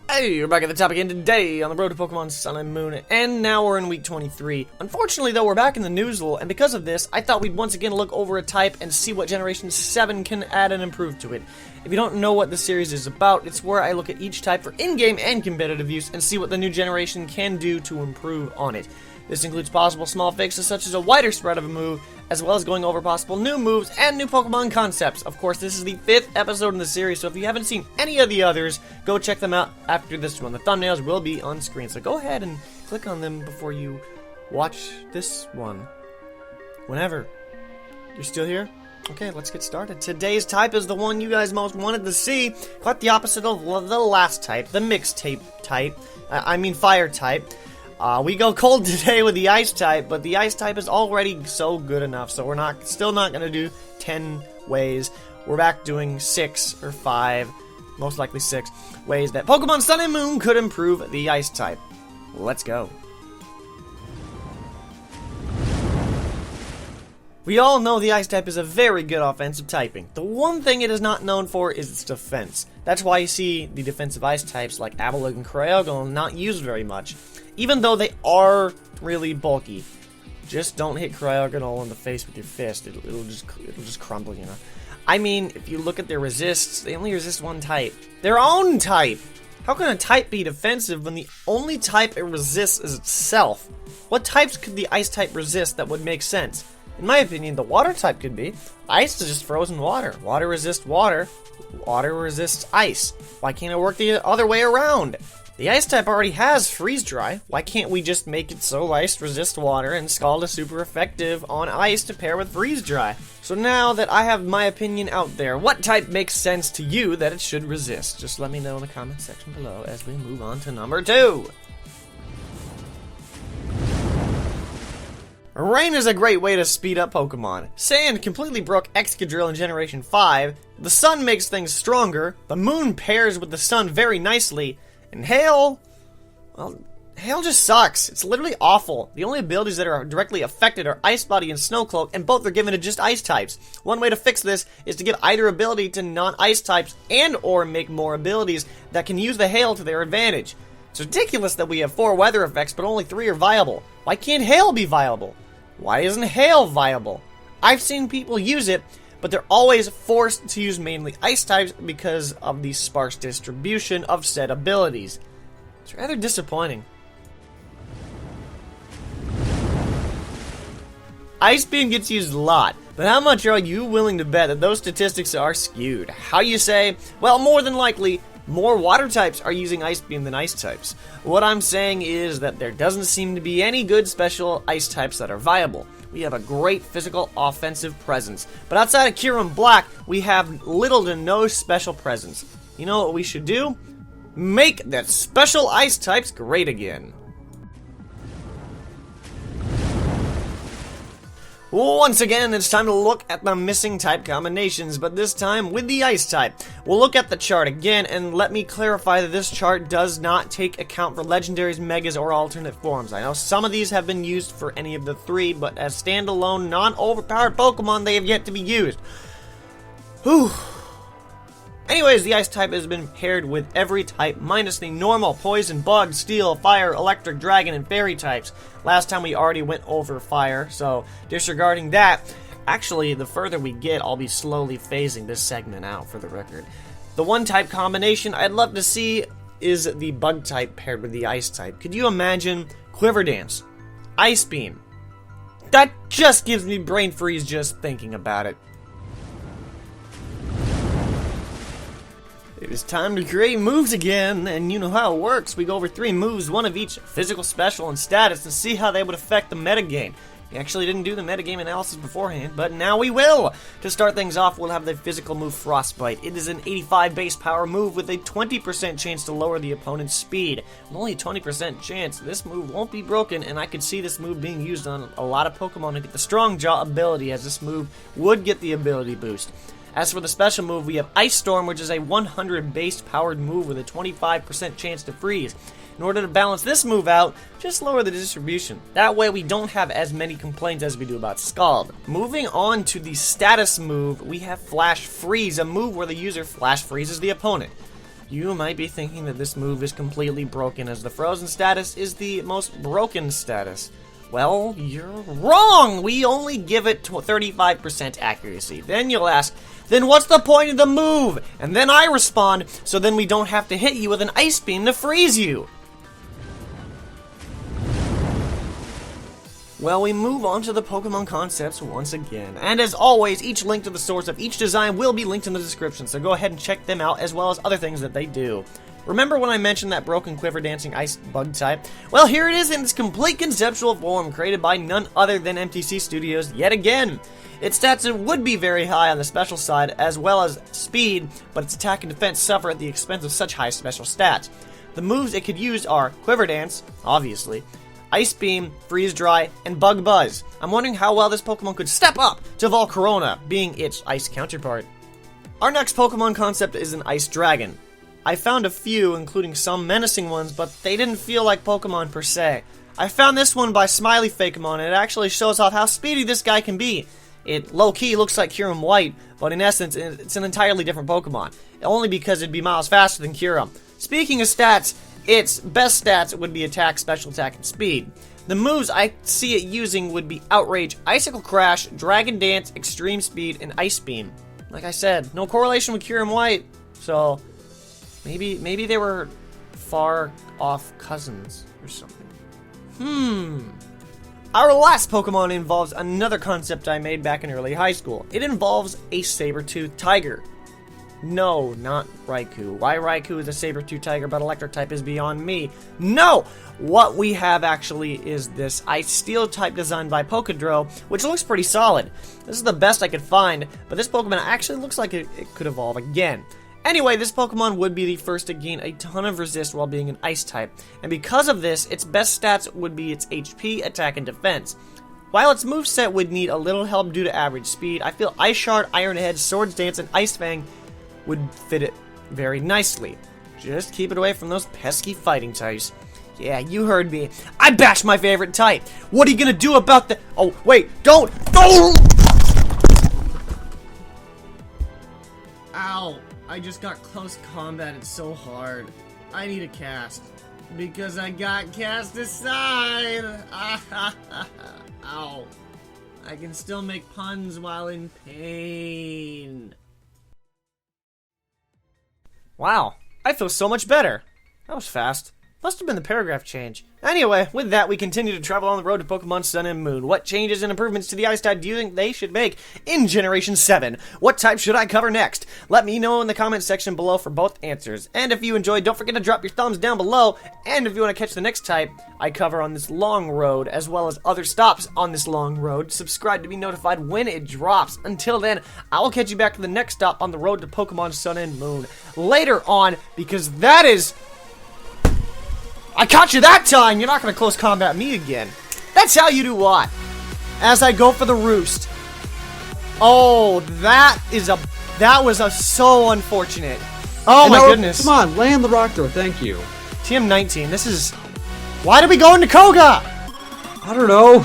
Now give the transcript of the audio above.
Hey, we're back at the top again today on the road to Pokemon Sun and Moon, and now we're in week 23. Unfortunately, though, we're back in the Nuzlocke, and because of this, I thought we'd once again look over a type and see what Generation 7 can add and improve to it. If you don't know what the series is about, it's where I look at each type for in-game and competitive use and see what the new generation can do to improve on it. This includes possible small fixes such as a wider spread of a move, as well as going over possible new moves and new Pokemon concepts. Of course, this is the 5th episode in the series, so if you haven't seen any of the others, go check them out after this one. The thumbnails will be on screen, so go ahead and click on them before you watch this one. Whenever. You're still here? Okay, let's get started. Today's type is the one you guys most wanted to see. Quite the opposite of the last type, the mixed type. Fire type. We go cold today with the ice type, but the ice type is already so good enough, so we're still not going to do 10 ways. We're back doing 6 or 5, most likely 6, ways that Pokemon Sun and Moon could improve the ice type. Let's go. We all know the ice type is a very good offensive typing. The one thing it is not known for is its defense. That's why you see the defensive ice types like Avalugg and Cryogonal not used very much. Even though they are really bulky. Just don't hit Cryogonal in the face with your fist. It'll just crumble, you know. I mean, if you look at their resists, they only resist one type. Their own type! How can a type be defensive when the only type it resists is itself? What types could the ice type resist that would make sense? In my opinion, the water type could be. Ice is just frozen water. Water resists water. Water resists ice. Why can't it work the other way around? The ice type already has freeze dry. Why can't we just make it so ice resists water and Scald is super effective on ice to pair with freeze dry? So now that I have my opinion out there, what type makes sense to you that it should resist? Just let me know in the comment section below as we move on to number 2. Rain is a great way to speed up Pokemon. Sand completely broke Excadrill in Generation 5, the sun makes things stronger, the moon pairs with the sun very nicely, and hail, well, hail just sucks. It's literally awful. The only abilities that are directly affected are Ice Body and Snow Cloak, and both are given to just ice types. One way to fix this is to give either ability to non-ice types and or make more abilities that can use the hail to their advantage. It's ridiculous that we have 4 weather effects but only 3 are viable. Why can't hail be viable? Why isn't hail viable? I've seen people use it, but they're always forced to use mainly ice types because of the sparse distribution of said abilities. It's rather disappointing. Ice Beam gets used a lot, but how much are you willing to bet that those statistics are skewed? How you say? Well, more than likely, more water types are using Ice Beam than ice types. What I'm saying is that there doesn't seem to be any good special ice types that are viable. We have a great physical offensive presence, but outside of Kyurem Black, we have little to no special presence. You know what we should do? Make that special ice types great again. Once again, it's time to look at the missing type combinations, but this time with the ice type. We'll look at the chart again, and let me clarify that this chart does not take account for legendaries, megas, or alternate forms. I know some of these have been used for any of the 3, but as standalone, non-overpowered Pokemon, they have yet to be used. Whew. Anyways, the ice type has been paired with every type minus the normal poison, bug, steel, fire, electric, dragon, and fairy types. Last time we already went over fire, so disregarding that. Actually, the further we get, I'll be slowly phasing this segment out for the record. The one type combination I'd love to see is the bug type paired with the ice type. Could you imagine Quiver Dance, Ice Beam? That just gives me brain freeze just thinking about it. It is time to create moves again, and you know how it works. We go over 3 moves, 1 of each physical, special, and status, and see how they would affect the metagame. We actually didn't do the metagame analysis beforehand, but now we will! To start things off, we'll have the physical move Frostbite. It is an 85 base power move with a 20% chance to lower the opponent's speed. With only a 20% chance, this move won't be broken, and I could see this move being used on a lot of Pokemon to get the Strong Jaw ability, as this move would get the ability boost. As for the special move, we have Ice Storm, which is a 100 base powered move with a 25% chance to freeze. In order to balance this move out, just lower the distribution. That way we don't have as many complaints as we do about Scald. Moving on to the status move, we have Flash Freeze, a move where the user flash freezes the opponent. You might be thinking that this move is completely broken, as the frozen status is the most broken status. Well, you're wrong! We only give it 35% accuracy. Then you'll ask, then what's the point of the move? And then I respond, so then we don't have to hit you with an ice beam to freeze you. Well, we move on to the Pokemon concepts once again. And as always, each link to the source of each design will be linked in the description, so go ahead and check them out, as well as other things that they do. Remember when I mentioned that broken quiver dancing ice bug type? Well, here it is in its complete conceptual form, created by none other than MTC Studios yet again. Its stats would be very high on the special side, as well as speed, but its attack and defense suffer at the expense of such high special stats. The moves it could use are Quiver Dance, obviously, Ice Beam, Freeze Dry, and Bug Buzz. I'm wondering how well this Pokemon could step up to Volcarona, being its ice counterpart. Our next Pokemon concept is an Ice Dragon. I found a few, including some menacing ones, but they didn't feel like Pokemon per se. I found this one by Smiley Fakemon, and it actually shows off how speedy this guy can be. It low-key looks like Kyurem White, but in essence, it's an entirely different Pokemon. Only because it'd be miles faster than Kyurem. Speaking of stats, its best stats would be attack, special attack, and speed. The moves I see it using would be Outrage, Icicle Crash, Dragon Dance, Extreme Speed, and Ice Beam. Like I said, no correlation with Kyurem White, so maybe they were far off cousins or something. Our last Pokemon involves another concept I made back in early high school. It involves a saber-toothed tiger. No, not Raikou. Why Raikou is a saber-toothed tiger but electric type is beyond me. No! What we have actually is this Ice Steel type designed by Pokedro, which looks pretty solid. This is the best I could find, but this Pokemon actually looks like it could evolve again. Anyway, this Pokemon would be the first to gain a ton of resist while being an Ice type, and because of this, its best stats would be its HP, attack, and defense. While its moveset would need a little help due to average speed, I feel Ice Shard, Iron Head, Swords Dance, and Ice Fang would fit it very nicely. Just keep it away from those pesky fighting types. Yeah, you heard me. I bashed my favorite type. What are you gonna do about the— Oh, wait, don't! Ow. I just got close combat. It's so hard. I need a cast. Because I got cast aside. Ow. I can still make puns while in pain. Wow. I feel so much better. That was fast. Must have been the paragraph change. Anyway, with that, we continue to travel on the road to Pokemon Sun and Moon. What changes and improvements to the Ice type do you think they should make in Generation 7? What type should I cover next? Let me know in the comment section below for both answers. And if you enjoyed, don't forget to drop your thumbs down below. And if you want to catch the next type I cover on this long road, as well as other stops on this long road, subscribe to be notified when it drops. Until then, I will catch you back to the next stop on the road to Pokemon Sun and Moon later on, because that is— I caught you that time! You're not gonna close combat me again. That's how you do what? As I go for the roost. Oh, that was so unfortunate. Oh my goodness. Come on, land the rock throw, thank you. TM19, this is— Why did we go into Koga? I don't know.